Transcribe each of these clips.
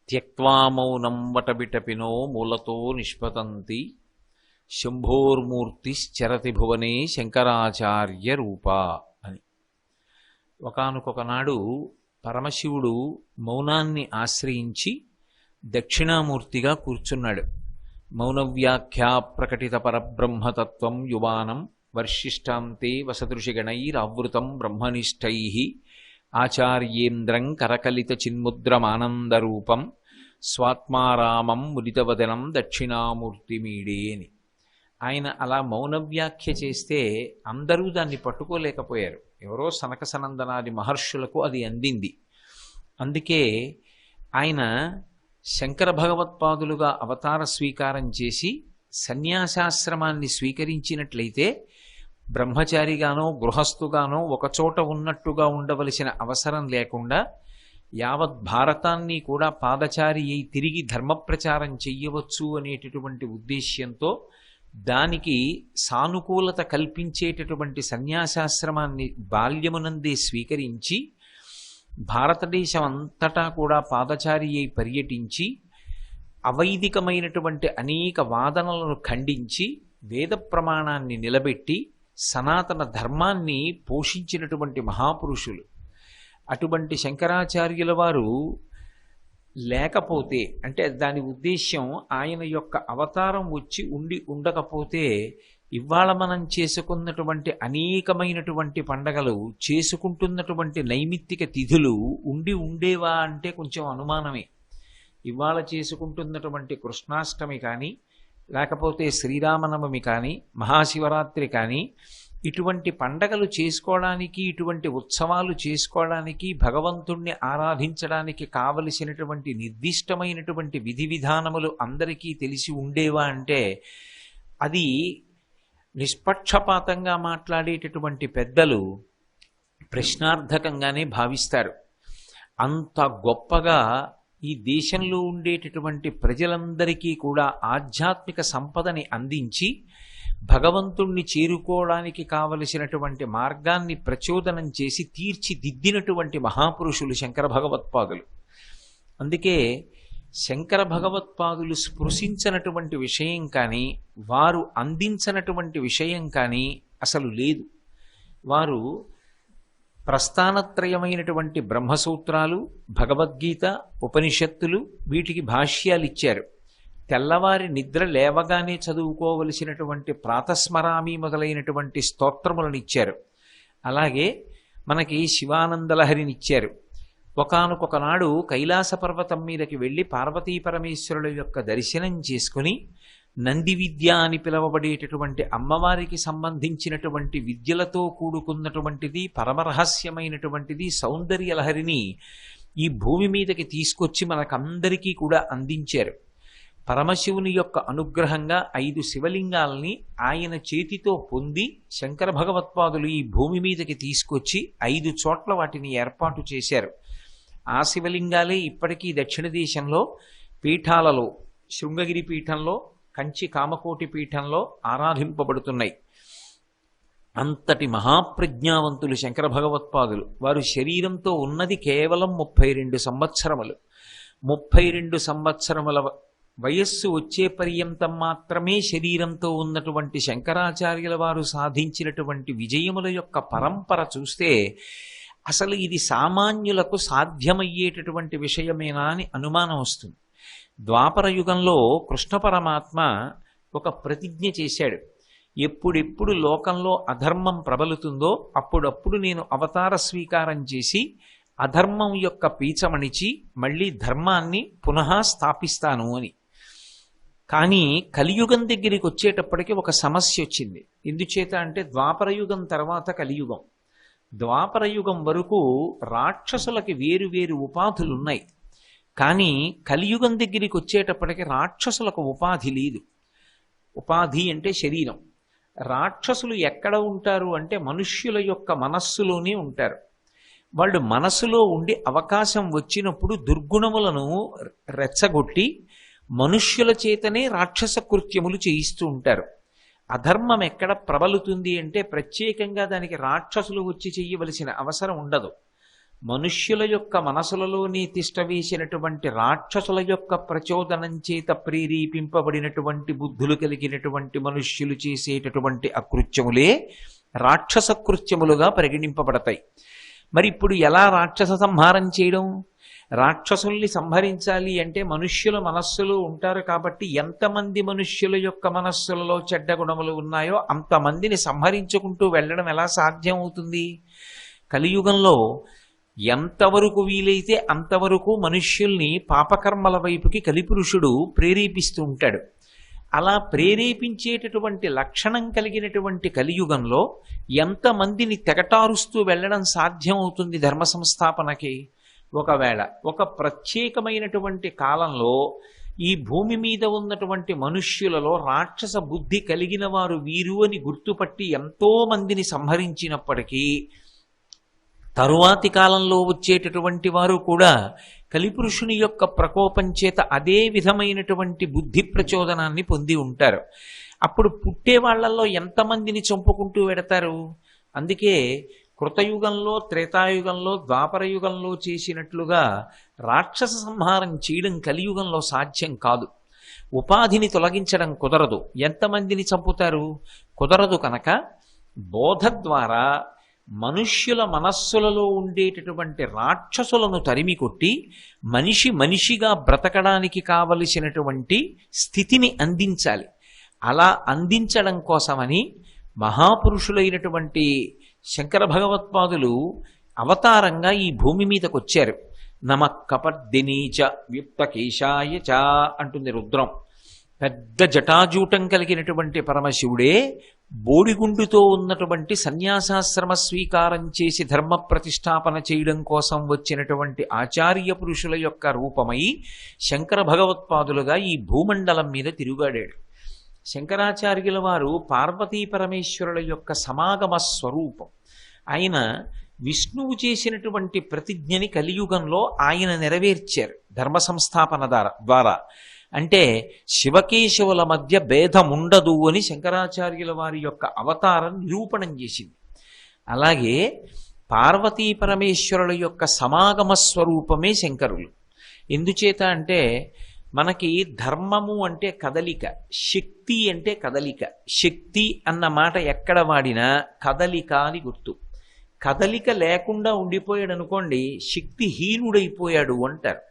త్యక్వా మౌనం వటబిటపినో మూలతో నిష్పతంతి శంభోర్మూర్తిశ్చరతి భువనే శంకరాచార్య రూప అని. ఒకానొకనాడు పరమశివుడు మౌనాన్ని ఆశ్రయించి దక్షిణామూర్తిగా కూర్చున్నాడు. మౌనవ్యాఖ్యా ప్రకటిత పరబ్రహ్మతత్వం యువానం వర్షిష్టాంతే వసదృషిగణైరావృతం బ్రహ్మనిష్టై ఆచార్యేంద్రం కరకలిత చిన్ముద్రమానందరూపం స్వాత్మారామం ముదితవదనం దక్షిణామూర్తిమీడే అని. ఆయన అలా మౌనవ్యాఖ్య చేస్తే అందరూ దాన్ని పట్టుకోలేకపోయారు. ఎవరో సనక సనందనాది మహర్షులకు అది అందింది. అందుకే ఆయన శంకర భగవత్పాదులుగా అవతార స్వీకారం చేసి సన్యాసాశ్రమాన్ని స్వీకరించినట్లయితే బ్రహ్మచారిగానో గృహస్థుగానో ఒకచోట ఉన్నట్టుగా ఉండవలసిన అవసరం లేకుండా యావత్ భారతాన్ని కూడా పాదచారి అయి తిరిగి ధర్మప్రచారం చెయ్యవచ్చు అనేటటువంటి ఉద్దేశ్యంతో దానికి సానుకూలత కల్పించేటటువంటి సన్యాసాశ్రమాన్ని బాల్యమునందే స్వీకరించి భారతదేశం అంతటా కూడా పాదచారి అయి పర్యటించి అవైదికమైనటువంటి అనేక వాదనలను ఖండించి వేద ప్రమాణాన్ని నిలబెట్టి సనాతన ధర్మాన్ని పోషించినటువంటి మహాపురుషులు. అటువంటి శంకరాచార్యుల వారు లేకపోతే, అంటే దాని ఉద్దేశ్యం ఆయన యొక్క అవతారం వచ్చి ఉండకపోతే ఇవాళ మనం చేసుకున్నటువంటి అనేకమైనటువంటి పండగలు, చేసుకుంటున్నటువంటి నైమిత్తిక తిథులు ఉండేవా అంటే కొంచెం అనుమానమే. ఇవాళ చేసుకుంటున్నటువంటి కృష్ణాష్టమి కానీ, లేకపోతే శ్రీరామనవమి కానీ, మహాశివరాత్రి కానీ, ఇటువంటి పండగలు చేసుకోవడానికి, ఇటువంటి ఉత్సవాలు చేసుకోవడానికి, భగవంతుణ్ణి ఆరాధించడానికి కావలసినటువంటి నిర్దిష్టమైనటువంటి విధి విధానములు అందరికీ తెలిసి ఉండేవా అంటే అది నిష్పక్షపాతంగా మాట్లాడేటటువంటి పెద్దలు ప్రశ్నార్థకంగానే భావిస్తారు. అంత గొప్పగా ఈ దేశంలో ఉండేటటువంటి ప్రజలందరికీ కూడా ఆధ్యాత్మిక సంపదని అందించి భగవంతుణ్ణి చేరుకోవడానికి కావలసినటువంటి మార్గాన్ని ప్రచోదనం చేసి తీర్చిదిద్దినటువంటి మహాపురుషులు శంకర భగవత్పాదులు. అందుకే శంకర భగవత్పాదులు స్పృశించినటువంటి విషయం కానీ, వారు అందించినటువంటి విషయం కానీ అసలు లేదు. వారు ప్రస్థానత్రయమైనటువంటి బ్రహ్మసూత్రాలు, భగవద్గీత, ఉపనిషత్తులు, వీటికి భాష్యాలు ఇచ్చారు. తెల్లవారి నిద్ర లేవగానే చదువుకోవలసినటువంటి ప్రాతస్మరామి మొదలైనటువంటి స్తోత్రములను ఇచ్చారు. అలాగే మనకి శివానందలహరినిచ్చారు. ఒకానొకనాడు కైలాస పర్వతం మీదకి వెళ్ళి పార్వతీ పరమేశ్వరుల యొక్క దర్శనం చేసుకుని నంది విద్య అని పిలువబడేటటువంటి అమ్మవారికి సంబంధించినటువంటి విద్యలతో కూడుకున్నటువంటిది, పరమరహస్యమైనటువంటిది సౌందర్యలహరిని ఈ భూమి మీదకి తీసుకొచ్చి మనకందరికీ కూడా అందించారు. పరమశివుని యొక్క అనుగ్రహంగా 5 శివలింగాల్ని ఆయన చేతితో పొంది శంకర భగవత్పాదులు ఈ భూమి మీదకి తీసుకొచ్చి 5 చోట్ల వాటిని ఏర్పాటు చేశారు. ఆ శివలింగాలే ఇప్పటికీ దక్షిణ దేశంలో పీఠాలలో, శృంగగిరి పీఠంలో, కంచి కామకోటి పీఠంలో ఆరాధింపబడుతున్నాయి. అంతటి మహాప్రజ్ఞావంతులు శంకర భగవత్పాదులు. వారు శరీరంతో ఉన్నది కేవలం 32 సంవత్సరములు. 32 సంవత్సరముల వయస్సు వచ్చే పర్యంతం మాత్రమే శరీరంతో ఉన్నటువంటి శంకరాచార్యుల వారు సాధించినటువంటి విజయముల యొక్క పరంపర చూస్తే అసలు ఇది సామాన్యులకు సాధ్యమయ్యేటటువంటి విషయమేనా అని అనుమానం వస్తుంది. ద్వాపర యుగంలో కృష్ణ పరమాత్మ ఒక ప్రతిజ్ఞ చేశాడు. ఎప్పుడెప్పుడు లోకంలో అధర్మం ప్రబలుతుందో అప్పుడప్పుడు నేను అవతార స్వీకారం చేసి అధర్మం యొక్క పీచమణిచి మళ్ళీ ధర్మాన్ని పునః స్థాపిస్తాను అని. కానీ కలియుగం దగ్గరికి వచ్చేటప్పటికి ఒక సమస్య వచ్చింది. ఎందుచేత అంటే ద్వాపరయుగం తర్వాత కలియుగం. ద్వాపరయుగం వరకు రాక్షసులకి వేరు వేరు ఉపాధులున్నాయి. కానీ కలియుగం దగ్గరికి వచ్చేటప్పటికి రాక్షసులకు ఉపాధి లేదు. ఉపాధి అంటే శరీరం. రాక్షసులు ఎక్కడ ఉంటారు అంటే మనుష్యుల యొక్క మనస్సులోనే ఉంటారు. వాళ్ళు మనసులో ఉండి అవకాశం వచ్చినప్పుడు దుర్గుణములను రెచ్చగొట్టి మనుష్యుల చేతనే రాక్షస కృత్యములు చేయిస్తూ ఉంటారు. అధర్మం ఎక్కడ ప్రబలుతుంది అంటే ప్రత్యేకంగా దానికి రాక్షసులు వచ్చి చెయ్యవలసిన అవసరం ఉండదు. మనుష్యుల యొక్క మనసులలోని తిష్టవేసినటువంటి రాక్షసుల యొక్క ప్రచోదనం చేత ప్రేరేపింపబడినటువంటి బుద్ధులు కలిగినటువంటి మనుష్యులు చేసేటటువంటి అకృత్యములే రాక్షస కృత్యములుగా పరిగణింపబడతాయి. మరి ఇప్పుడు ఎలా రాక్షస సంహారం చేయడం? రాక్షసుల్ని సంహరించాలి అంటే మనుష్యుల మనస్సులు ఉంటారు కాబట్టి ఎంతమంది మనుష్యుల యొక్క మనస్సులలో చెడ్డ గుణములు ఉన్నాయో అంతమందిని సంహరించుకుంటూ వెళ్ళడం ఎలా సాధ్యం అవుతుంది? కలియుగంలో ఎంతవరకు వీలైతే అంతవరకు మనుష్యుల్ని పాపకర్మల వైపుకి కలిపురుషుడు ప్రేరేపిస్తూ ఉంటాడు. అలా ప్రేరేపించేటటువంటి లక్షణం కలిగినటువంటి కలియుగంలో ఎంతమందిని తెగటారుస్తూ వెళ్ళడం సాధ్యం అవుతుంది ధర్మ సంస్థాపనకి? ఒకవేళ ఒక ప్రత్యేకమైనటువంటి కాలంలో ఈ భూమి మీద ఉన్నటువంటి మనుష్యులలో రాక్షస బుద్ధి కలిగిన వారు వీరు అని గుర్తుపట్టి ఎంతో మందిని సంహరించినప్పటికీ తరువాతి కాలంలో వచ్చేటటువంటి వారు కూడా కలిపురుషుని యొక్క ప్రకోపం చేత అదే విధమైనటువంటి బుద్ధి ప్రచోదనాన్ని పొంది ఉంటారు. అప్పుడు పుట్టే వాళ్లలో ఎంతమందిని చంపుకుంటూ వెడతారు? అందుకే కృతయుగంలో, త్రేతాయుగంలో, ద్వాపర యుగంలో చేసినట్లుగా రాక్షస సంహారం చేయడం కలియుగంలో సాధ్యం కాదు. ఉపాధిని తొలగించడం కుదరదు. ఎంతమందిని చంపుతారు? కుదరదు. కనుక బోధ ద్వారా మనుష్యుల మనస్సులలో ఉండేటటువంటి రాక్షసులను తరిమి కొట్టి మనిషిగా బ్రతకడానికి కావలసినటువంటి స్థితిని అందించాలి. అలా అందించడం కోసమని మహాపురుషులైనటువంటి శంకర భగవత్పాదులు అవతారంగా ఈ భూమి మీదకి వచ్చారు. నమ కపర్దినీచ వ్యుక్తకేశాయ చ అంటుంది రుద్రం. పెద్ద జటాజూటం కలిగినటువంటి పరమశివుడే బోడిగుండుతో ఉన్నటువంటి సన్యాసాశ్రమ స్వీకారం చేసి ధర్మ ప్రతిష్టాపన చేయడం కోసం వచ్చినటువంటి ఆచార్య పురుషుల యొక్క రూపమై శంకర భగవత్పాదులుగా ఈ భూమండలం మీద తిరుగాడాడు. శంకరాచార్యుల వారు పార్వతీ పరమేశ్వరుల యొక్క సమాగమ స్వరూపం. ఆయన విష్ణువు చేసినటువంటి ప్రతిజ్ఞని కలియుగంలో ఆయన నెరవేర్చారు ధర్మ సంస్థాపన ద్వారా. అంటే శివకేశవుల మధ్య భేదముండదు అని శంకరాచార్యుల వారి యొక్క అవతారం నిరూపణం చేసింది. అలాగే పార్వతీ పరమేశ్వరుల యొక్క సమాగమ స్వరూపమే శంకరులు. ఎందుచేత అంటే మనకి ధర్మము అంటే కదలిక, శక్తి అంటే కదలిక. శక్తి అన్న మాట ఎక్కడ వాడినా కదలిక అని గుర్తు. కదలిక లేకుండా ఉండిపోయాడు అనుకోండి, శక్తిహీనుడైపోయాడు అంటారు.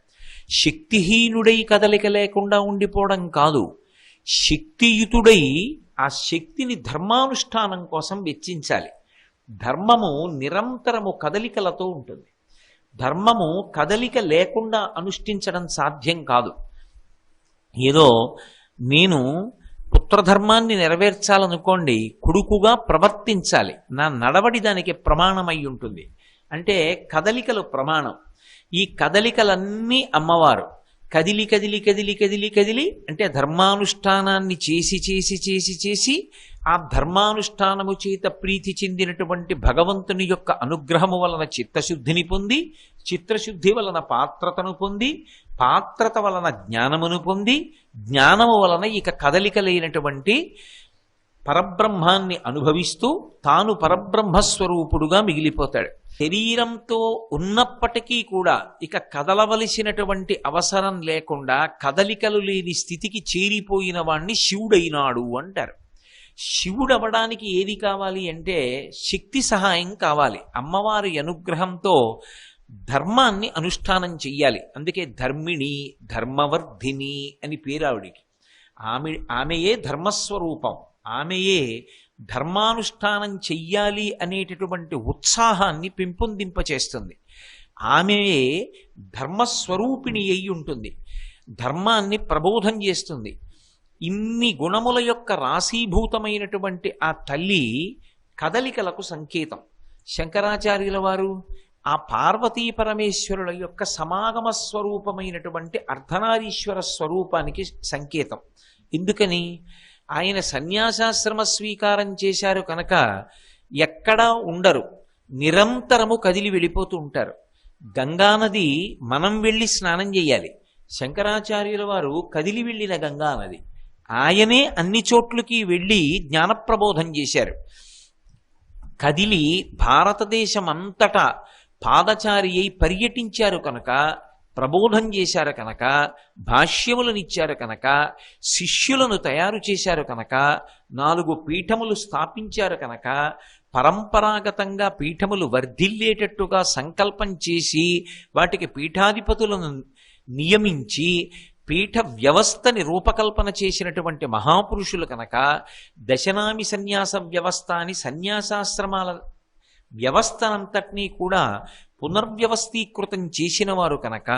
శక్తిహీనుడై కదలిక లేకుండా ఉండిపోవడం కాదు, శక్తియుతుడై ఆ శక్తిని ధర్మానుష్ఠానం కోసం వెచ్చించాలి. ధర్మము నిరంతరము కదలికలతో ఉంటుంది. ధర్మము కదలిక లేకుండా అనుష్ఠించడం సాధ్యం కాదు. ఏదో నేను పుత్రధర్మాన్ని నెరవేర్చాలనుకోండి, కొడుకుగా ప్రవర్తించాలి, నా నడవడి దానికి ప్రమాణమై ఉంటుంది. అంటే కదలికలు ప్రమాణం. ఈ కదలికలన్నీ అమ్మవారు కదిలి కదిలి కదిలి కదిలి కదిలి అంటే ధర్మానుష్ఠానాన్ని చేసి చేసి చేసి చేసి ఆ ధర్మానుష్ఠానము చేత ప్రీతి చెందినటువంటి భగవంతుని యొక్క అనుగ్రహము వలన చిత్తశుద్ధిని పొంది, చిత్తశుద్ధి వలన పాత్రతను పొంది, పాత్రత వలన జ్ఞానమును పొంది, జ్ఞానము వలన ఇక కదలికలైనటువంటి పరబ్రహ్మాన్ని అనుభవిస్తూ తాను పరబ్రహ్మస్వరూపుడుగా మిగిలిపోతాడు. శరీరంతో ఉన్నప్పటికీ కూడా ఇక కదలవలసినటువంటి అవసరం లేకుండా కదలికలు లేని స్థితికి చేరిపోయిన వాణ్ణి శివుడైనాడు అంటారు. శివుడవడానికి ఏది కావాలి అంటే శక్తి సహాయం కావాలి. అమ్మవారి అనుగ్రహంతో ధర్మాన్ని అనుష్ఠానం చెయ్యాలి. అందుకే ధర్మిణి, ధర్మవర్ధిని అని పేరు ఆవిడికి. ఆమెయే ధర్మస్వరూపం. ఆమెయే ధర్మానుష్ఠానం చెయ్యాలి అనేటటువంటి ఉత్సాహాన్ని పెంపొందింపచేస్తుంది. ఆమెయే ధర్మస్వరూపిణి అయి ఉంటుంది. ధర్మాన్ని ప్రబోధం చేస్తుంది. ఇన్ని గుణముల యొక్క రాశీభూతమైనటువంటి ఆ తల్లి కదలికలకు సంకేతం. శంకరాచార్యుల వారు ఆ పార్వతీ పరమేశ్వరుల యొక్క సమాగమ స్వరూపమైనటువంటి అర్ధనారీశ్వర స్వరూపానికి సంకేతం. ఎందుకని? ఆయన సన్యాసాశ్రమ స్వీకారం చేశారు కనుక ఎక్కడా ఉండరు, నిరంతరము కదిలి వెళ్ళిపోతూ ఉంటారు. గంగానది మనం వెళ్ళి స్నానం చేయాలి. శంకరాచార్యుల వారు కదిలి వెళ్ళిన గంగానది. ఆయనే అన్ని చోట్లకి వెళ్ళి జ్ఞానప్రబోధం చేశారు. కదిలి భారతదేశం అంతటా పాదచారి అయి పర్యటించారు కనుక, ప్రబోధం చేశారు కనుక, భాష్యములనిచ్చారు కనుక, శిష్యులను తయారు చేశారు కనుక, 4 పీఠములు స్థాపించారు కనుక, పరంపరాగతంగా పీఠములు వర్ధిల్లేటట్టుగా సంకల్పం చేసి వాటికి పీఠాధిపతులను నియమించి పీఠ వ్యవస్థని రూపకల్పన చేసినటువంటి మహాపురుషులు కనుక, దశనామి సన్యాస వ్యవస్థ అని సన్యాసాశ్రమాల వ్యవస్థనంతటినీ కూడా పునర్వ్యవస్థీకృతం చేసిన వారు కనుక,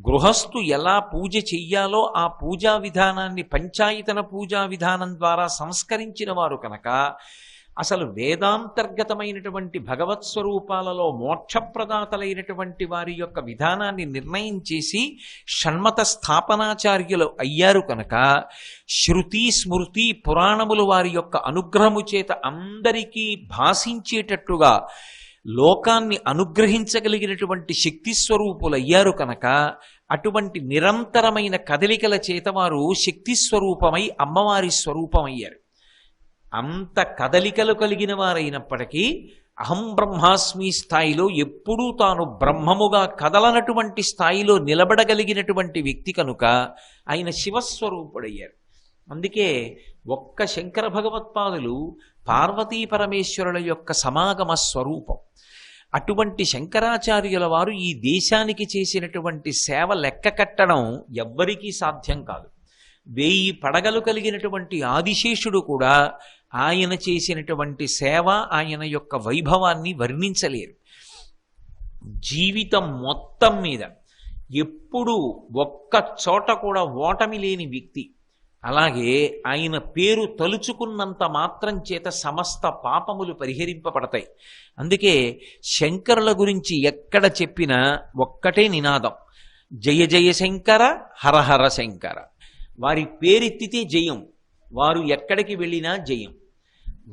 గృహస్థు ఎలా పూజ చెయ్యాలో ఆ పూజా విధానాన్ని పంచాయతన పూజా విధానం ద్వారా సంస్కరించిన వారు కనుక, అసలు వేదాంతర్గతమైనటువంటి భగవత్ స్వరూపాలలో మోక్షప్రదాతలైనటువంటి వారి యొక్క విధానాన్ని నిర్ణయం చేసి షణ్మత స్థాపనాచార్యులు అయ్యారు కనుక, శృతి స్మృతి పురాణములు వారి యొక్క అనుగ్రహము చేత అందరికీ భాషించేటట్టుగా లోకాన్ని అనుగ్రహించగలిగినటువంటి శక్తి స్వరూపులు అయ్యారు కనుక, అటువంటి నిరంతరమైన కదలికల చేత వారు శక్తి స్వరూపమై అమ్మవారి స్వరూపమయ్యారు. అంత కదలికలు కలిగిన వారైనప్పటికీ అహం బ్రహ్మాస్మి స్థాయిలో ఎప్పుడూ తాను బ్రహ్మముగా కదలనటువంటి స్థాయిలో నిలబడగలిగినటువంటి వ్యక్తి కనుక ఆయన శివస్వరూపుడయ్యారు. అందుకే ఒక్క శంకర భగవత్పాదులు పార్వతీ పరమేశ్వరుల యొక్క సమాగమ స్వరూపం. అటువంటి శంకరాచార్యుల వారు ఈ దేశానికి చేసినటువంటి సేవ లెక్క కట్టడం ఎవ్వరికీ సాధ్యం కాదు. 1000 పడగలు కలిగినటువంటి ఆదిశేషుడు కూడా ఆయన చేసినటువంటి సేవ, ఆయన యొక్క వైభవాన్ని వర్ణించలేరు. జీవితం మొత్తం మీద ఎప్పుడూ ఒక్క చోట కూడా ఓటమి లేని వ్యక్తి. అలాగే ఆయన పేరు తలుచుకున్నంత మాత్రం చేత సమస్త పాపములు పరిహరింపబడతాయి. అందుకే శంకరుల గురించి ఎక్కడ చెప్పినా ఒక్కటే నినాదం, జయ జయ శంకర, హరహర శంకర. వారి పేరెత్తితే జయం, వారు ఎక్కడికి వెళ్ళినా జయం.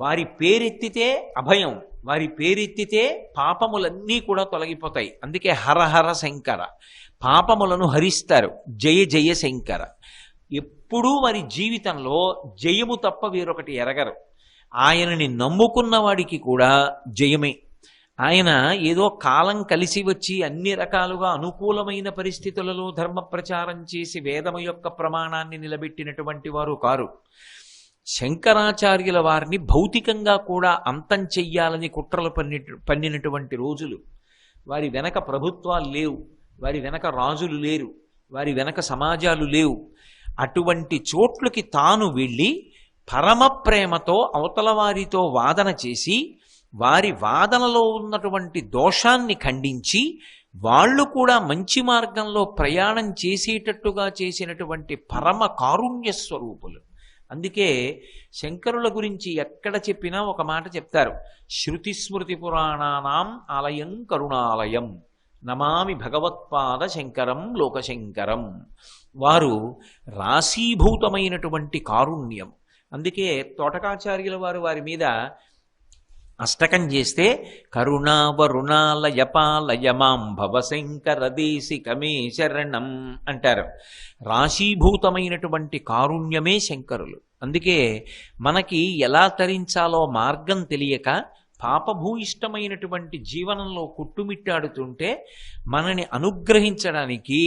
వారి పేరెత్తితే అభయం, వారి పేరెత్తితే పాపములన్నీ కూడా తొలగిపోతాయి. అందుకే హరహర శంకర, పాపములను హరిస్తారు. జయ జయ శంకర. ఎప్పుడూ వారి జీవితంలో జయము తప్ప వేరొకటి ఎరగరు. ఆయనని నమ్ముకున్న వాడికి కూడా జయమే. ఆయన ఏదో కాలం కలిసి వచ్చి అన్ని రకాలుగా అనుకూలమైన పరిస్థితులలో ధర్మ ప్రచారం చేసి వేదము యొక్క ప్రమాణాన్ని నిలబెట్టినటువంటి వారు కారు. శంకరాచార్యుల వారిని భౌతికంగా కూడా అంతం చెయ్యాలని కుట్రలు పన్నినటువంటి రోజులు. వారి వెనక ప్రభుత్వాలు లేవు, వారి వెనక రాజులు లేరు, వారి వెనక సమాజాలు లేవు. అటువంటి చోట్లకి తాను వెళ్ళి పరమ ప్రేమతో అవతల వారితో వాదన చేసి వారి వాదనలో ఉన్నటువంటి దోషాన్ని ఖండించి వాళ్ళు కూడా మంచి మార్గంలో ప్రయాణం చేసేటట్టుగా చేసినటువంటి పరమ కారుణ్య స్వరూపులు. అందుకే శంకరుల గురించి ఎక్కడ చెప్పినా ఒక మాట చెప్తారు, శృతి స్మృతి పురాణానాం ఆలయం కరుణాలయం, నమామి భగవత్పాద శంకరం లోకశంకరం. వారు రాశీభూతమైనటువంటి కారుణ్యం. అందుకే తోటకాచార్యుల వారు వారి మీద అష్టకం చేస్తే కరుణావరుణాలయపాలయమాం భవశంకర దేశికమే శరణం అంటారు. రాశీభూతమైనటువంటి కారుణ్యమే శంకరులు. అందుకే మనకి ఎలా తరించాలో మార్గం తెలియక పాపభూయిష్టమైనటువంటి జీవనంలో కొట్టుమిట్టాడుతుంటే మనని అనుగ్రహించడానికి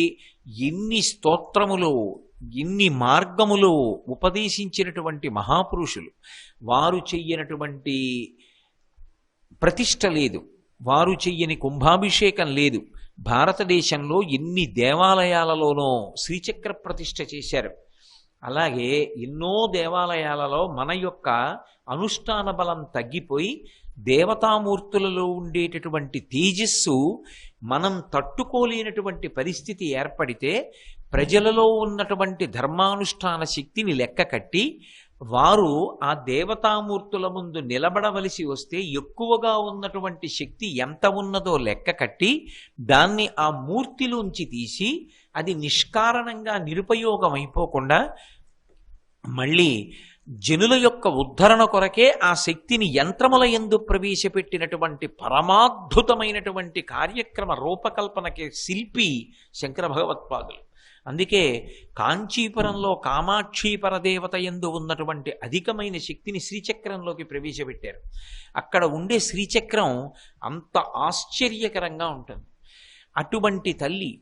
ఎన్ని స్తోత్రములు, ఎన్ని మార్గములు ఉపదేశించినటువంటి మహాపురుషులు. వారు చెయ్యనటువంటి ప్రతిష్ట లేదు, వారు చెయ్యని కుంభాభిషేకం లేదు. భారతదేశంలో ఎన్ని దేవాలయాలలోనో శ్రీచక్ర ప్రతిష్ఠ చేశారు. అలాగే ఎన్నో దేవాలయాలలో మన యొక్క అనుష్ఠాన బలం తగ్గిపోయి దేవతామూర్తులలో ఉండేటటువంటి తేజస్సు మనం తట్టుకోలేనటువంటి పరిస్థితి ఏర్పడితే ప్రజలలో ఉన్నటువంటి ధర్మానుష్ఠాన శక్తిని లెక్క కట్టి వారు ఆ దేవతామూర్తుల ముందు నిలబడవలసి వస్తే ఎక్కువగా ఉన్నటువంటి శక్తి ఎంత ఉన్నదో లెక్క కట్టి దాన్ని ఆ మూర్తిలోంచి తీసి అది నిష్కారణంగా నిరుపయోగం అయిపోకుండా మళ్ళీ జనుల యొక్క ఉద్ధరణ కొరకే ఆ శక్తిని యంత్రముల యందు ప్రవేశపెట్టినటువంటి పరమాద్భుతమైనటువంటి కార్యక్రమ రూపకల్పనకి శిల్పి శంకర భగవత్పాదులు. అందుకే కాంచీపురంలో కామాక్షి పరదేవత యందు ఉన్నటువంటి అధికమైన శక్తిని శ్రీచక్రంలోకి ప్రవేశపెట్టారు. అక్కడ ఉండే శ్రీచక్రం అంత ఆశ్చర్యకరంగా ఉంటుంది. అటువంటి తల్లి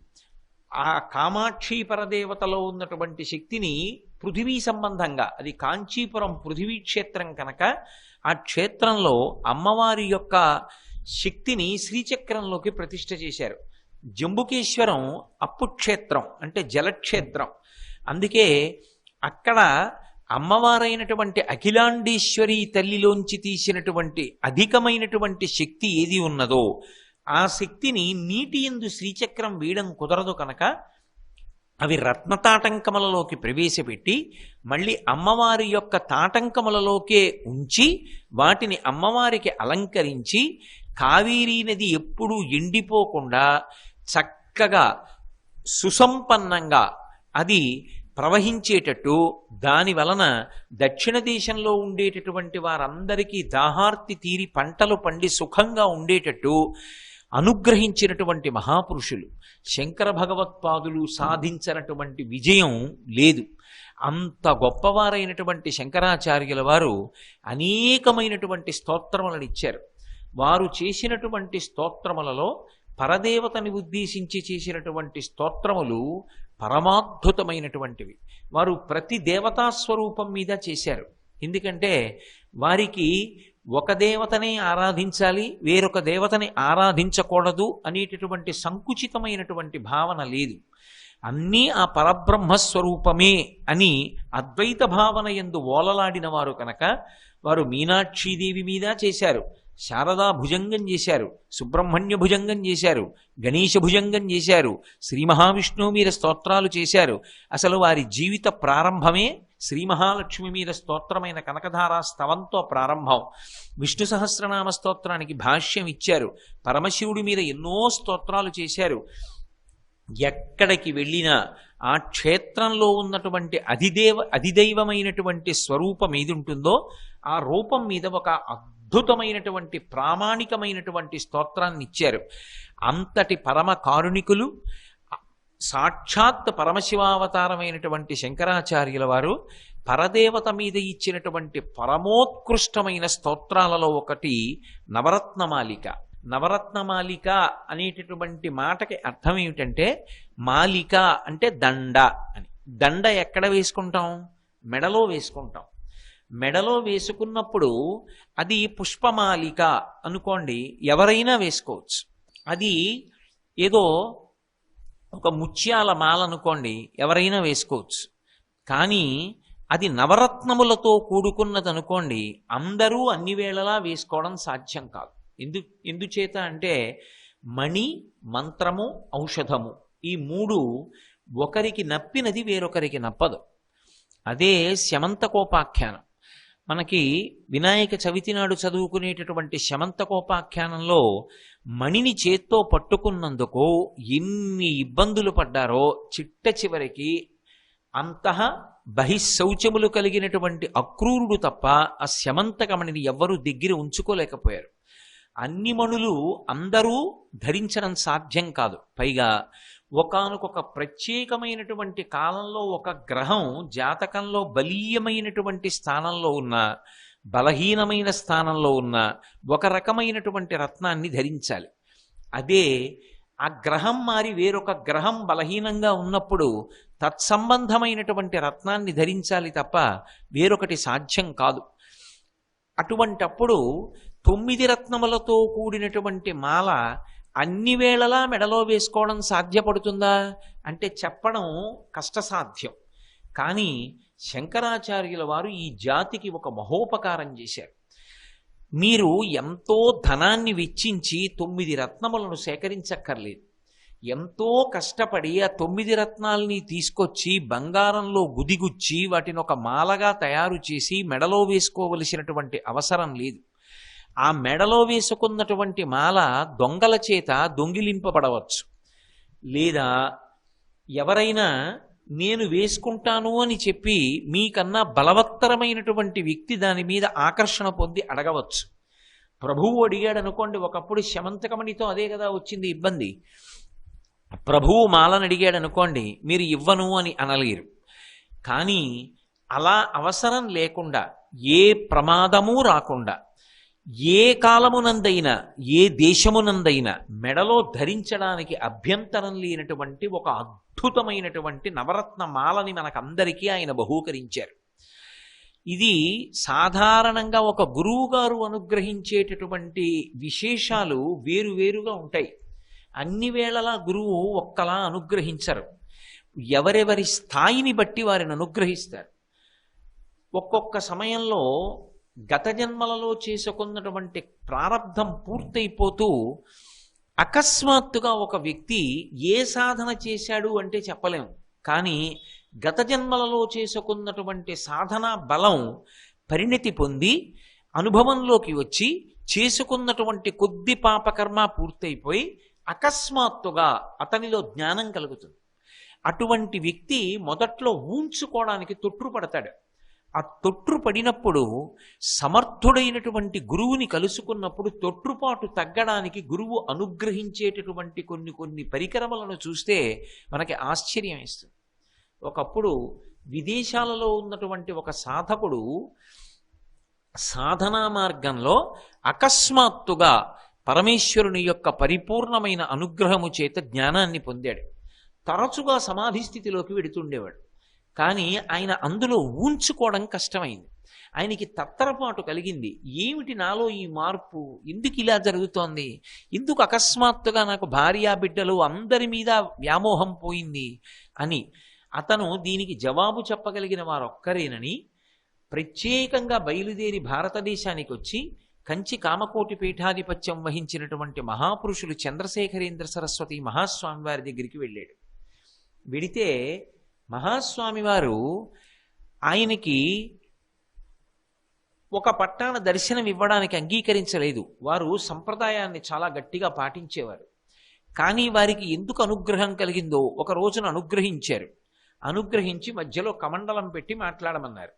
ఆ కామాక్షి పరదేవతలో ఉన్నటువంటి శక్తిని పృథివీ సంబంధంగా, అది కాంచీపురం పృథివీ క్షేత్రం కనుక ఆ క్షేత్రంలో అమ్మవారి యొక్క శక్తిని శ్రీచక్రంలోకి ప్రతిష్ఠ చేశారు. జంబుకేశ్వరం అప్పు క్షేత్రం, అంటే జలక్షేత్రం. అందుకే అక్కడ అమ్మవారైనటువంటి అఖిలాండేశ్వరి తల్లిలోంచి తీసినటువంటి అధికమైనటువంటి శక్తి ఏది ఉన్నదో ఆ శక్తిని నీటి యందు శ్రీచక్రం వేయడం కుదరదు కనుక అవి రత్నతాటంకములలోకి ప్రవేశపెట్టి మళ్ళీ అమ్మవారి యొక్క తాటంకములలోకే ఉంచి వాటిని అమ్మవారికి అలంకరించి కావేరీ నది ఎప్పుడూ ఎండిపోకుండా చక్కగా సుసంపన్నంగా అది ప్రవహించేటట్టు, దాని వలన దక్షిణ దేశంలో ఉండేటటువంటి వారందరికీ దాహార్తి తీరి పంటలు పండి సుఖంగా ఉండేటట్టు అనుగ్రహించినటువంటి మహాపురుషులు. శంకర భగవత్పాదులు సాధించినటువంటి విజయం లేదు. అంత గొప్పవారైనటువంటి శంకరాచార్యుల వారు అనేకమైనటువంటి స్తోత్రములను ఇచ్చారు. వారు చేసినటువంటి స్తోత్రములలో పరదేవతని ఉద్దేశించి చేసినటువంటి స్తోత్రములు పరమాద్భుతమైనటువంటివి. వారు ప్రతి దేవతా స్వరూపం మీద చేశారు. ఎందుకంటే వారికి ఒక దేవతనే ఆరాధించాలి, వేరొక దేవతని ఆరాధించకూడదు అనేటటువంటి సంకుచితమైనటువంటి భావన లేదు. అన్నీ ఆ పరబ్రహ్మస్వరూపమే అని అద్వైత భావన యందు ఓలలాడిన వారు కనుక వారు మీనాక్షీదేవి మీద చేశారు, శారదా భుజంగం చేశారు, సుబ్రహ్మణ్య భుజంగం చేశారు, గణేశ భుజంగం చేశారు, శ్రీ మహావిష్ణువు మీద స్తోత్రాలు చేశారు. అసలు వారి జీవిత ప్రారంభమే శ్రీ మహాలక్ష్మి మీద స్తోత్రమైన కనకధారా స్తవంతో ప్రారంభం. విష్ణు సహస్రనామ స్తోత్రానికి భాష్యం ఇచ్చారు. పరమశివుడి మీద ఎన్నో స్తోత్రాలు చేశారు. ఎక్కడికి వెళ్ళినా ఆ క్షేత్రంలో ఉన్నటువంటి అధిదైవమైనటువంటి స్వరూపం ఏది ఉంటుందో ఆ రూపం మీద ఒక అద్భుతమైనటువంటి ప్రామాణికమైనటువంటి స్తోత్రాన్ని ఇచ్చారు. అంతటి పరమ కారుణికులు సాక్షాత్ పరమశివావతారమైనటువంటి శంకరాచార్యుల వారు పరదేవత మీద ఇచ్చినటువంటి పరమోత్కృష్టమైన స్తోత్రాలలో ఒకటి నవరత్నమాలిక. నవరత్నమాలిక అనేటటువంటి మాటకి అర్థం ఏమిటంటే మాలిక అంటే దండ అని. దండ ఎక్కడ వేసుకుంటాం? మెడలో వేసుకుంటాం. మెడలో వేసుకున్నప్పుడు అది పుష్పమాలిక అనుకోండి, ఎవరైనా వేసుకోవచ్చు. అది ఏదో ఒక ముత్యాల మాల అనుకోండి, ఎవరైనా వేసుకోవచ్చు. కానీ అది నవరత్నములతో కూడుకున్నది అనుకోండి, అందరూ అన్ని వేళలా వేసుకోవడం సాధ్యం కాదు. ఎందుచేత అంటే మణి, మంత్రము, ఔషధము ఈ మూడు ఒకరికి నప్పినది వేరొకరికి నప్పదు. అదే శమంతకోపాఖ్యానం. మనకి వినాయక చవితి నాడు చదువుకునేటటువంటి శమంతకోపాఖ్యానంలో మణిని చేత్తో పట్టుకున్నందుకు ఎన్ని ఇబ్బందులు పడ్డారో చిట్ట చివరికి అంతః బహిశౌచములు కలిగినటువంటి అక్రూరుడు తప్ప ఆ శమంతకమణిని ఎవ్వరూ దగ్గర ఉంచుకోలేకపోయారు. అన్ని మణులు అందరూ ధరించడం సాధ్యం కాదు. పైగా ఒకానొక ప్రత్యేకమైనటువంటి కాలంలో ఒక గ్రహం జాతకంలో బలీయమైనటువంటి స్థానంలో ఉన్న, బలహీనమైన స్థానంలో ఉన్న ఒక రకమైనటువంటి రత్నాన్ని ధరించాలి. అదే ఆ గ్రహం మారి వేరొక గ్రహం బలహీనంగా ఉన్నప్పుడు తత్సంబంధమైనటువంటి రత్నాన్ని ధరించాలి తప్ప వేరొకటి సాధ్యం కాదు. అటువంటప్పుడు 9 రత్నములతో కూడినటువంటి మాల అన్ని వేళలా మెడలో వేసుకోవడం సాధ్యపడుతుందా అంటే చెప్పడం కష్టసాధ్యం. కానీ శంకరాచార్యుల వారు ఈ జాతికి ఒక మహోపకారం చేశారు. మీరు ఎంతో ధనాన్ని వెచ్చించి 9 రత్నములను సేకరించక్కర్లేదు. ఎంతో కష్టపడి ఆ 9 రత్నాల్ని తీసుకొచ్చి బంగారంలో గుదిగుచ్చి వాటిని ఒక మాలగా తయారు చేసి మెడలో వేసుకోవలసినటువంటి అవసరం లేదు. ఆ మెడలో వేసుకున్నటువంటి మాల దొంగల చేత దొంగిలింపబడవచ్చు. లేదా ఎవరైనా నేను వేసుకుంటాను అని చెప్పి మీకన్నా బలవత్తరమైనటువంటి వ్యక్తి దాని మీద ఆకర్షణ పొంది అడగవచ్చు. ప్రభువు అడిగాడు అనుకోండి, ఒకప్పుడు శమంతకమణితో అదే కదా వచ్చింది ఇబ్బంది. ప్రభువు మాలని అడిగాడు అనుకోండి, మీరు ఇవ్వను అని అనలేరు. కానీ అలా అవసరం లేకుండా, ఏ ప్రమాదము రాకుండా, ఏ కాలమునందైనా ఏ దేశమునందైనా మెడలో ధరించడానికి అభ్యంతరం లేనటువంటి ఒక అద్భుతమైనటువంటి నవరత్న మాలని మనకందరికీ ఆయన బహూకరించారు. ఇది సాధారణంగా ఒక గురువు గారు అనుగ్రహించేటటువంటి విశేషాలు వేరువేరుగా ఉంటాయి. అన్ని వేళలా గురువు ఒక్కలా అనుగ్రహించరు. ఎవరెవరి స్థాయిని బట్టి వారిని అనుగ్రహిస్తారు. ఒక్కొక్క సమయంలో గత జన్మలలో చేసుకున్నటువంటి ప్రారబ్ధం పూర్తయిపోతూ అకస్మాత్తుగా ఒక వ్యక్తి ఏ సాధన చేశాడు అంటే చెప్పలేం. కానీ గత జన్మలలో చేసుకున్నటువంటి సాధనా బలం పరిణతి పొంది అనుభవంలోకి వచ్చి చేసుకున్నటువంటి కొద్ది పాపకర్మ పూర్తయిపోయి అకస్మాత్తుగా అతనిలో జ్ఞానం కలుగుతుంది. అటువంటి వ్యక్తి మొదట్లో ఊంచుకోవడానికి తొట్రుపడతాడు. ఆ తొట్రుపడినప్పుడు సమర్థుడైనటువంటి గురువుని కలుసుకున్నప్పుడు తొట్రుపాటు తగ్గడానికి గురువు అనుగ్రహించేటటువంటి కొన్ని పరికరములను చూస్తే మనకి ఆశ్చర్యం వేస్తుంది. ఒకప్పుడు విదేశాలలో ఉన్నటువంటి ఒక సాధకుడు సాధనా మార్గంలో అకస్మాత్తుగా పరమేశ్వరుని యొక్క పరిపూర్ణమైన అనుగ్రహము చేత జ్ఞానాన్ని పొందాడు. తరచుగా సమాధి స్థితిలోకి వెడుతుండేవాడు. కానీ ఆయన అందులో ఊంచుకోవడం కష్టమైంది. ఆయనకి తత్తరపాటు కలిగింది. ఏమిటి నాలో ఈ మార్పు? ఎందుకు ఇలా జరుగుతోంది? ఎందుకు అకస్మాత్తుగా నాకు భార్యా బిడ్డలు అందరి మీద వ్యామోహం పోయింది అని అతను దీనికి జవాబు చెప్పగలిగిన వారొక్కరేనని ప్రత్యేకంగా బయలుదేరి భారతదేశానికి వచ్చి కంచి కామకోటి పీఠాధిపత్యం వహించినటువంటి మహాపురుషులు చంద్రశేఖరేంద్ర సరస్వతి మహాస్వామి వారి దగ్గరికి వెళ్ళాడు. వెడితే మహాస్వామి వారు ఆయనకి ఒక పట్టాన దర్శనం ఇవ్వడానికి అంగీకరించలేదు. వారు సంప్రదాయాన్ని చాలా గట్టిగా పాటించేవారు. కానీ వారికి ఎందుకు అనుగ్రహం కలిగిందో ఒక రోజున అనుగ్రహించారు. అనుగ్రహించి మధ్యలో కమండలం పెట్టి మాట్లాడమన్నారు.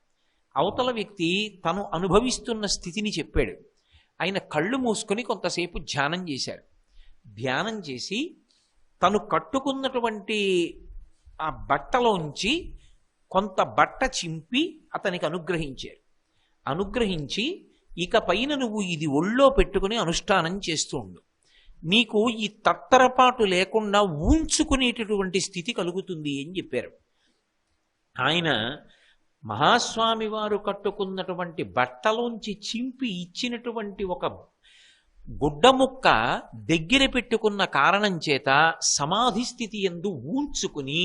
అవతల వ్యక్తి తను అనుభవిస్తున్న స్థితిని చెప్పాడు. ఆయన కళ్ళు మూసుకొని కొంతసేపు ధ్యానం చేశారు. ధ్యానం చేసి తను కట్టుకున్నటువంటి ఆ బట్టలోంచి కొంత బట్ట చింపి అతనికి అనుగ్రహించారు. అనుగ్రహించి ఇక పైన నువ్వు ఇది ఒళ్ళో పెట్టుకుని అనుష్ఠానం చేస్తూ ఉండు. నీకు ఈ తత్తరపాటు లేకుండా ఊంచుకునేటటువంటి స్థితి కలుగుతుంది అని చెప్పారు. ఆయన మహాస్వామి వారు కట్టుకున్నటువంటి బట్టలోంచి చింపి ఇచ్చినటువంటి ఒక గుడ్డ ముక్క దగ్గర పెట్టుకున్న కారణం చేత సమాధి స్థితి యందు ఊంచుకుని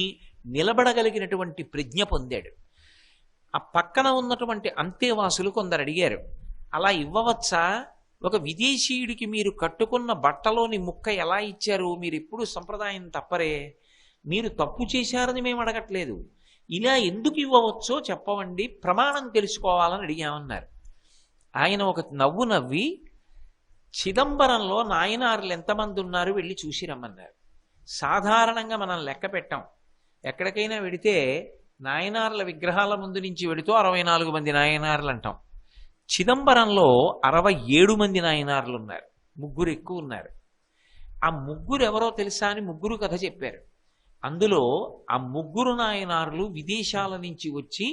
నిలబడగలిగినటువంటి ప్రజ్ఞ పొందాడు. ఆ పక్కన ఉన్నటువంటి అంతేవాసులు కొందరు అడిగారు, అలా ఇవ్వవచ్చా? ఒక విదేశీయుడికి మీరు కట్టుకున్న బట్టలోని ముక్క ఎలా ఇచ్చారు? మీరు ఎప్పుడు సంప్రదాయం తప్పరే, మీరు తప్పు చేశారని మేము అడగట్లేదు, ఇలా ఎందుకు ఇవ్వవచ్చో చెప్పవండి, ప్రమాణం తెలుసుకోవాలని అడిగామన్నారు. ఆయన ఒక నవ్వు నవ్వి చిదంబరంలో నాయనార్లు ఎంతమంది ఉన్నారు వెళ్ళి చూసి రమ్మన్నారు. సాధారణంగా మనం లెక్క పెట్టాం. ఎక్కడికైనా వెడితే నాయనార్ల విగ్రహాల ముందు నుంచి వెడుతూ 64 మంది నాయనార్లు అంటాం. చిదంబరంలో 67 మంది నాయనార్లు ఉన్నారు. 3 ఎక్కువ ఉన్నారు. ఆ 3 ఎవరో తెలుసా అని 3 కథ చెప్పారు. అందులో ఆ 3 నాయనార్లు విదేశాల నుంచి వచ్చి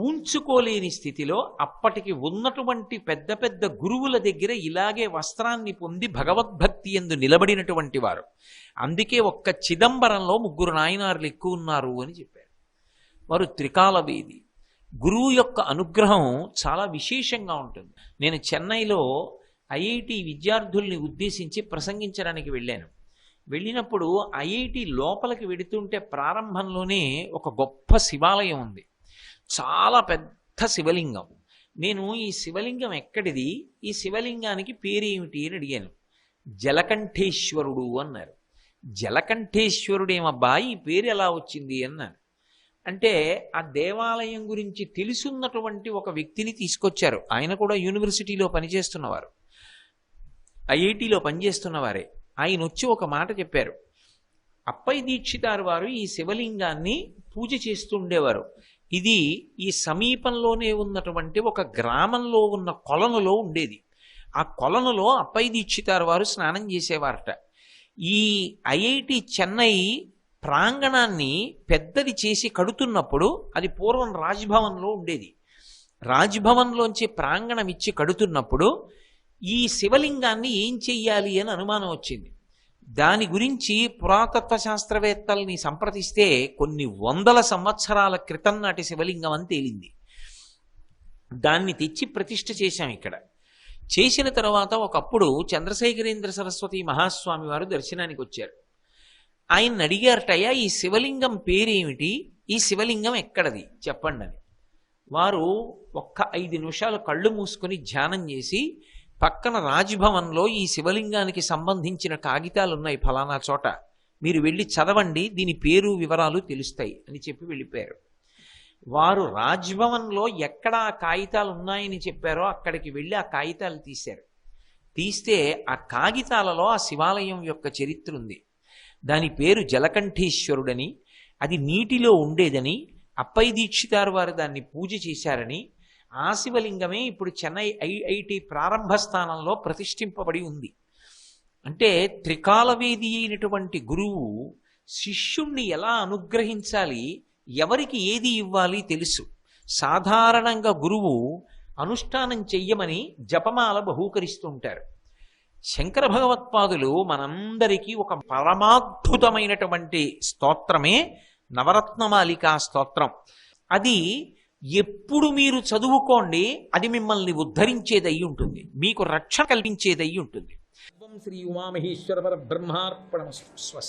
ఊంచుకోలేని స్థితిలో అప్పటికి ఉన్నటువంటి పెద్ద పెద్ద గురువుల దగ్గర ఇలాగే వస్త్రాన్ని పొంది భగవద్భక్తి యందు నిలబడినటువంటి వారు. అందుకే ఒక్క చిదంబరంలో 3 నాయనార్లు ఎక్కువ ఉన్నారు అని చెప్పారు. వారు త్రికాలవేది. గురువు యొక్క అనుగ్రహం చాలా విశేషంగా ఉంటుంది. నేను చెన్నైలో ఐఐటి విద్యార్థుల్ని ఉద్దేశించి ప్రసంగించడానికి వెళ్ళాను. వెళ్ళినప్పుడు ఐఐటి లోపలికి వెడుతుంటే ప్రారంభంలోనే ఒక గొప్ప శివాలయం ఉంది. చాలా పెద్ద శివలింగం. నేను ఈ శివలింగం ఎక్కడిది, ఈ శివలింగానికి పేరేమిటి అని అడిగాను. జలకంఠేశ్వరుడు అన్నారు. జలకంఠేశ్వరుడేమబ్బా, ఈ పేరు ఎలా వచ్చింది అన్నారు. అంటే ఆ దేవాలయం గురించి తెలుసున్నటువంటి ఒక వ్యక్తిని తీసుకొచ్చారు. ఆయన కూడా యూనివర్సిటీలో పనిచేస్తున్నవారు, ఐఐటిలో పనిచేస్తున్నవారే. ఆయన వచ్చి ఒక మాట చెప్పారు. అప్పయ్య దీక్షితారు వారు ఈ శివలింగాన్ని పూజ చేస్తుండేవారు. ఇది ఈ సమీపంలోనే ఉన్నటువంటి ఒక గ్రామంలో ఉన్న కొలనులో ఉండేది. ఆ కొలనులో అప్పయ్య దీక్షితారు వారు స్నానం చేసేవారట. ఈ ఐఐటి చెన్నై ప్రాంగణాన్ని పెద్దది చేసి కడుతున్నప్పుడు, అది పూర్వం రాజ్భవన్లో ఉండేది, రాజ్భవన్లోంచి ప్రాంగణం ఇచ్చి కడుతున్నప్పుడు ఈ శివలింగాన్ని ఏం చెయ్యాలి అని అనుమానం వచ్చింది. దాని గురించి పురాతత్వ శాస్త్రవేత్తల్ని సంప్రదిస్తే కొన్ని వందల సంవత్సరాల క్రితం నాటి శివలింగం అని తేలింది. దాన్ని తెచ్చి ప్రతిష్ఠ చేశాం ఇక్కడ. చేసిన తర్వాత ఒకప్పుడు చంద్రశేఖరేంద్ర సరస్వతి మహాస్వామి వారు దర్శనానికి వచ్చారు. ఆయన్ని అడిగారటయ్యా, ఈ శివలింగం పేరేమిటి, ఈ శివలింగం ఎక్కడది చెప్పండి అని. వారు ఒక్క 5 నిమిషాలు కళ్ళు మూసుకొని ధ్యానం చేసి, పక్కన రాజ్భవన్లో ఈ శివలింగానికి సంబంధించిన కాగితాలు ఉన్నాయి ఫలానా చోట, మీరు వెళ్ళి చదవండి, దీని పేరు వివరాలు తెలుస్తాయి అని చెప్పి వెళ్ళిపోయారు. వారు రాజ్భవన్లో ఎక్కడ ఆ కాగితాలు ఉన్నాయని చెప్పారో అక్కడికి వెళ్ళి ఆ కాగితాలు తీశారు. తీస్తే ఆ కాగితాలలో ఆ శివాలయం యొక్క చరిత్ర ఉంది. దాని పేరు జలకంఠేశ్వరుడని, అది నీటిలో ఉండేదని, అప్పై దీక్షితారు వారు దాన్ని పూజ చేశారని, ఆ శివలింగమే ఇప్పుడు చెన్నై ఐఐటి ప్రారంభ స్థానంలో ప్రతిష్ఠింపబడి ఉంది. అంటే త్రికాలవేది అయినటువంటి గురువు శిష్యుణ్ణి ఎలా అనుగ్రహించాలి, ఎవరికి ఏది ఇవ్వాలి తెలుసు. సాధారణంగా గురువు అనుష్ఠానం చెయ్యమని జపమాల బహూకరిస్తూ ఉంటారు. శంకర భగవత్పాదులు మనందరికీ ఒక పరమాద్భుతమైనటువంటి స్తోత్రమే నవరత్నమాలికా స్తోత్రం. అది ఎప్పుడు మీరు చదువుకోండి, అది మిమ్మల్ని ఉద్ధరించేదయ్యి ఉంటుంది, మీకు రక్షణ కల్పించేదయ్యి ఉంటుంది. శ్రీ ఉమామహేశ్వర పరబ్రహ్మార్పణమస్తు. స్వస్తి.